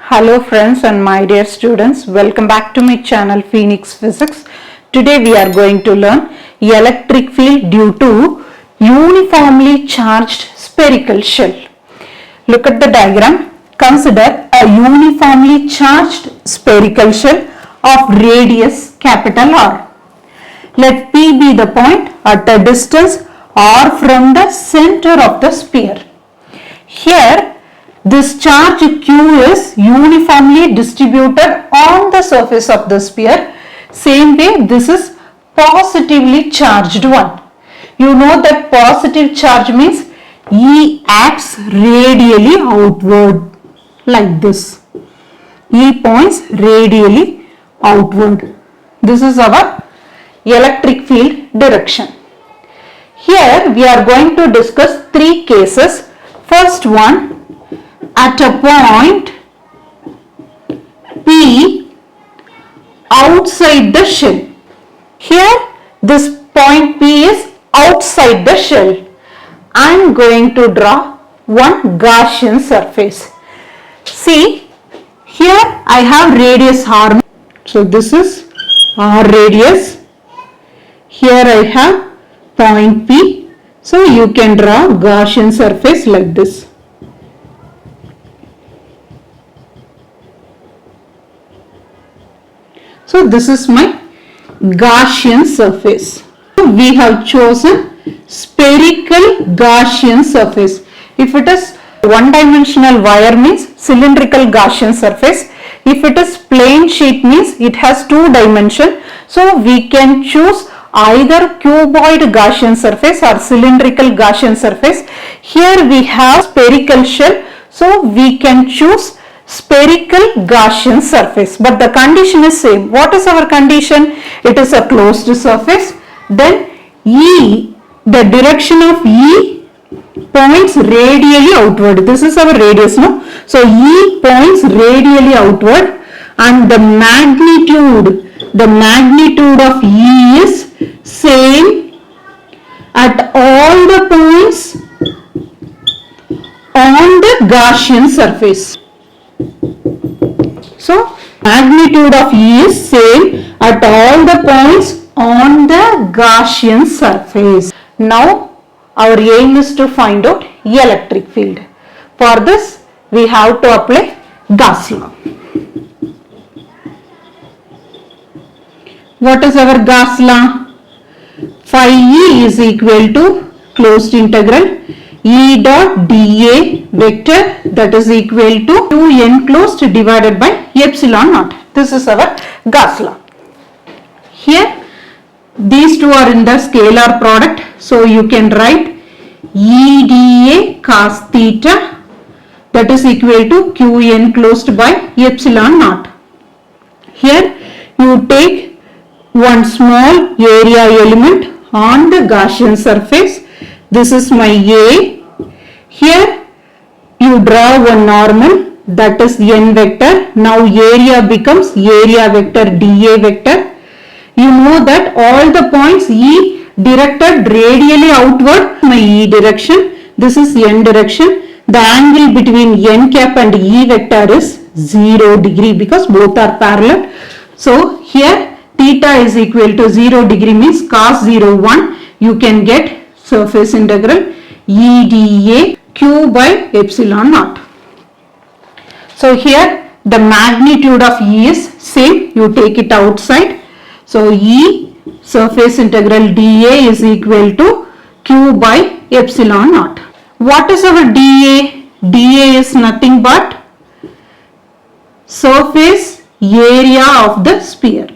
Hello friends and my dear students, welcome back to my channel Phoenix Physics. Today we are going to learn electric field due to uniformly charged spherical shell. Look at the diagram. Consider a uniformly charged spherical shell of radius capital R. Let P be the point at a distance R from the center of the sphere. Here this charge Q is uniformly distributed on the surface of the sphere. Same way, this is positively charged one. You know that positive charge means E acts radially outward like this. E points radially outward. This is our electric field direction. Here we are going to discuss three cases. First one, at a point P outside the shell. Here this point P is outside the shell. I am going to draw one Gaussian surface. See, here I have radius R. So this is R radius. Here I have point P. So you can draw Gaussian surface like this. So this is my Gaussian surface. We have chosen spherical Gaussian surface. If it is one-dimensional wire means cylindrical Gaussian surface. If it is plane sheet means it has two dimensions. So we can choose either cuboid Gaussian surface or cylindrical Gaussian surface. Here we have spherical shell. So we can choose spherical Gaussian surface, but the condition is same. What is our condition? It is a closed surface. Then E, the direction of E points radially outward. This is our radius, no? So E points radially outward, and the magnitude of E is same at all the points on the Gaussian surface. So magnitude of E is same at all the points on the Gaussian surface. Now our aim is to find out electric field. For this we have to apply Gauss law. What is our Gauss law? Phi E is equal to closed integral E dot dA vector, that is equal to Q enclosed divided by epsilon naught. This is our Gauss law. Here these two are in the scalar product, so you can write E dA cos theta, that is equal to Q enclosed by epsilon naught. Here you take one small area element on the Gaussian surface. This is my A. Here you draw one normal, that is n vector. Now area becomes area vector dA vector. You know that all the points E directed radially outward, my E direction. This is n direction. The angle between n cap and E vector is 0 degree because both are parallel. So here theta is equal to 0 degree means cos 0 1. You can get surface integral E dA Q by epsilon naught. So here the magnitude of E is same. You take it outside. So E surface integral dA is equal to Q by epsilon naught. What is our dA? dA is nothing but surface area of the sphere.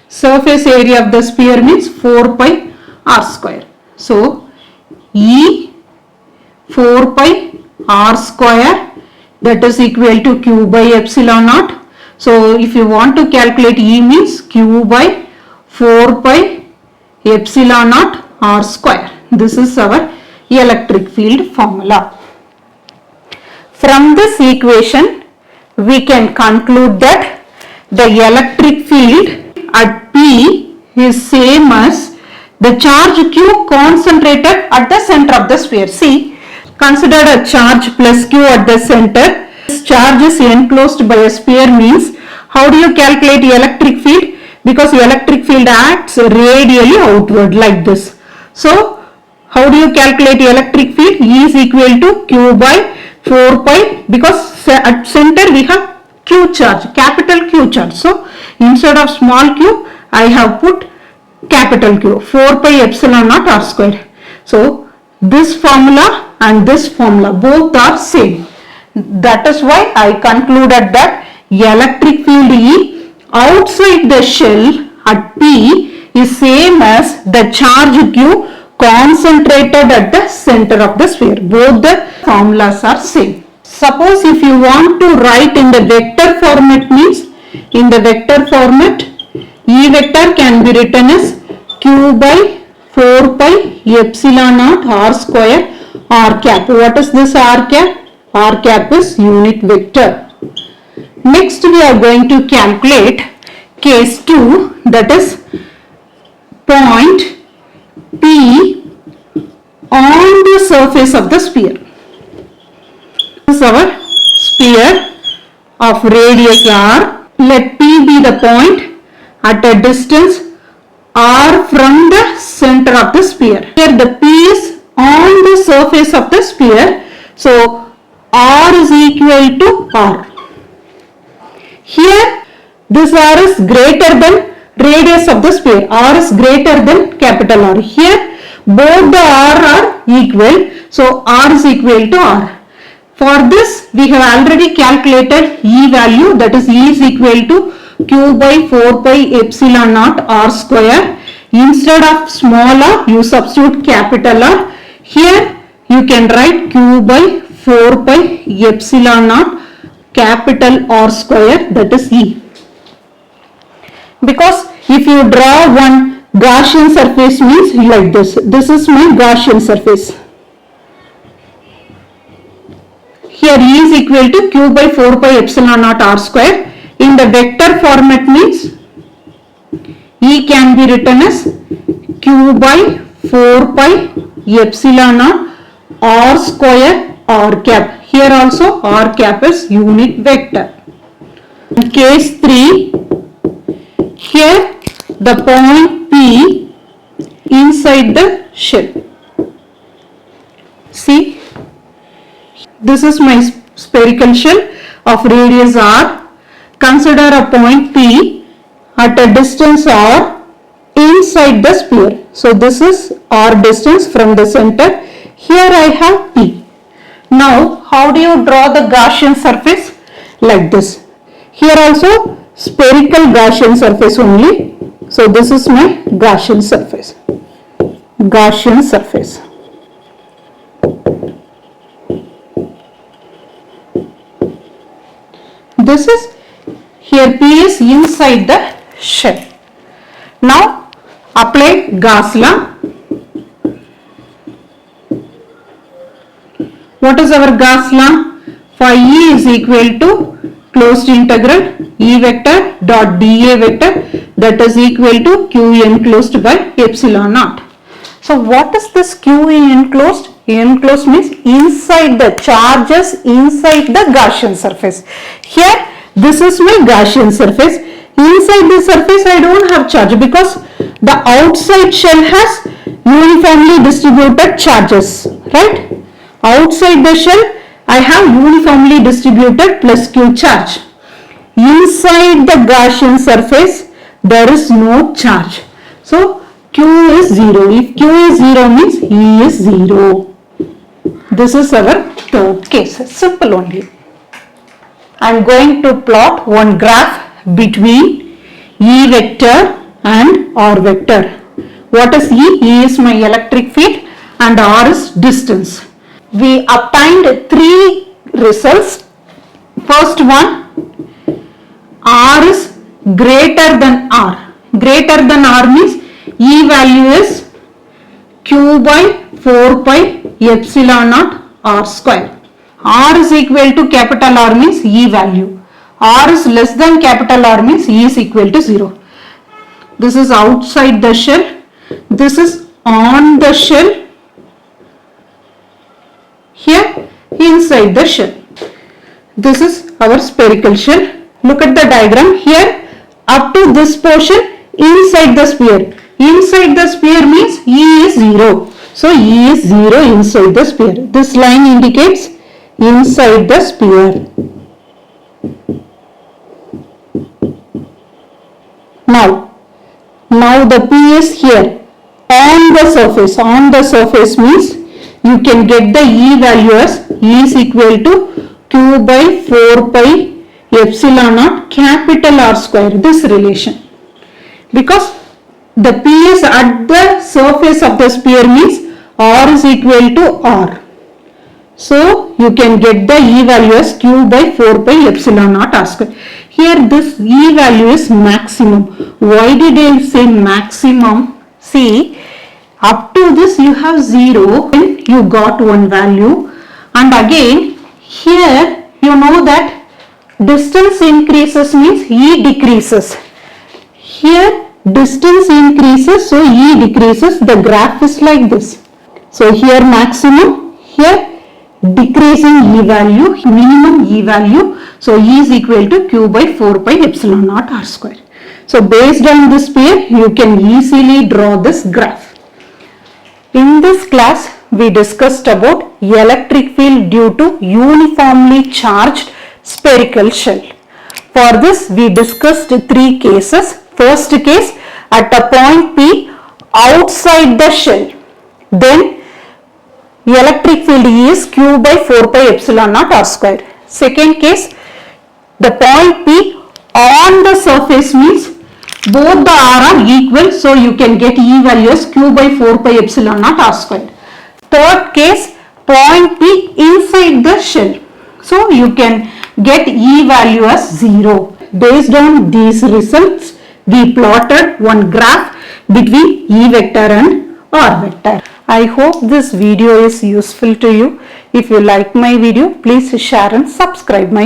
Surface area of the sphere means 4 pi r square. So E 4 pi r square, that is equal to Q by epsilon naught. So if you want to calculate E means Q by 4 pi epsilon naught r square. This is our electric field formula. From this equation we can conclude that the electric field at P is same as the charge Q concentrated at the center of the sphere. See, Consider a charge plus q at the center. This charge is enclosed by a sphere means how do you calculate electric field? Because electric field acts radially outward like this. So how do you calculate electric field? E is equal to q by 4 pi, because at center we have q charge, capital Q charge. So instead of small q I have put capital Q, 4 pi epsilon naught r square. So this formula and this formula both are same. That is why I concluded that electric field E outside the shell at P is same as the charge Q concentrated at the center of the sphere. Both the formulas are same. Suppose if you want to write in the vector format means, in the vector format E vector can be written as q by 4 pi epsilon naught r square r cap. What is this r cap? R cap is unit vector. Next we are going to calculate case 2, that is point P on the surface of the sphere. This is our sphere of radius r. Let P be the point at a distance r from the center of the sphere. Here the P is on the surface of the sphere. So r is equal to r. Here this r is greater than radius of the sphere. R is greater than capital R. Here both the r are equal. So r is equal to r. For this we have already calculated E value, that is E is equal to q by 4 pi epsilon naught r square. Instead of small r you substitute capital R. Here you can write q by 4 pi epsilon naught capital R square, that is E. Because if you draw one Gaussian surface means like this. This is my Gaussian surface. Here E is equal to q by 4 pi epsilon naught r square. In the vector format means E can be written as q by 4 pi epsilon naught r square r cap. Here also r cap is unit vector. In case 3, here the point P inside the shell. See, this is my spherical shell of radius r. Consider a point P at a distance r inside the sphere. So this is r distance from the center. Here I have P. Now how do you draw the Gaussian surface? Like this. Here also spherical Gaussian surface only. So this is my Gaussian surface. Gaussian surface. This is, here P is inside the shell. Now apply Gauss law. What is our Gauss law? Phi E is equal to closed integral E vector dot dA vector, that is equal to q enclosed by epsilon naught. So what is this q enclosed? Enclosed means inside the charges inside the Gaussian surface. Here this is my Gaussian surface. Inside the surface I don't have charge because the outside shell has uniformly distributed charges, right? Outside the shell I have uniformly distributed plus q charge. Inside the Gaussian surface there is no charge. So q is 0. If q is 0 means E is 0. This is our third case. Simple only. I am going to plot one graph between E vector and R vector. What is E? E is my electric field and R is distance. We obtained three results. First one, R is greater than R. Greater than R means E value is q by 4 pi epsilon naught R square. R is equal to capital R means E value. R is less than capital R means E is equal to 0. This is outside the shell. This is on the shell. here inside the shell. This is our spherical shell. Look at the diagram here. Up to this portion inside the sphere. Inside the sphere means E is 0. So E is 0 inside the sphere. This line indicates inside the sphere. Now the P is here on the surface. On the surface means you can get the E value as E is equal to Q by 4 pi epsilon naught capital R square. This relation. Because the P is at the surface of the sphere means R is equal to R. So you can get the E value as Q by 4 pi epsilon naught R square. Here this E value is maximum. Why did I say maximum? See, up to this you have 0 and you got one value, and again here you know that distance increases means E decreases. Here distance increases, so E decreases. The graph is like this. So here maximum, here decreasing E value, minimum E value. So E is equal to Q by 4 pi epsilon naught R square. So based on this pair, you can easily draw this graph. In this class, we discussed about electric field due to uniformly charged spherical shell. For this, we discussed 3 cases. First case, at a point P outside the shell. Then electric field E is Q by 4 pi epsilon naught R square. Second case, the point P on the surface means both the R are equal, so you can get E value as Q by 4 pi epsilon naught R square. Third case, point P inside the shell. So you can get E value as 0. Based on these results, we plotted one graph between E vector and R vector. I hope this video is useful to you. If you like my video, please share and subscribe my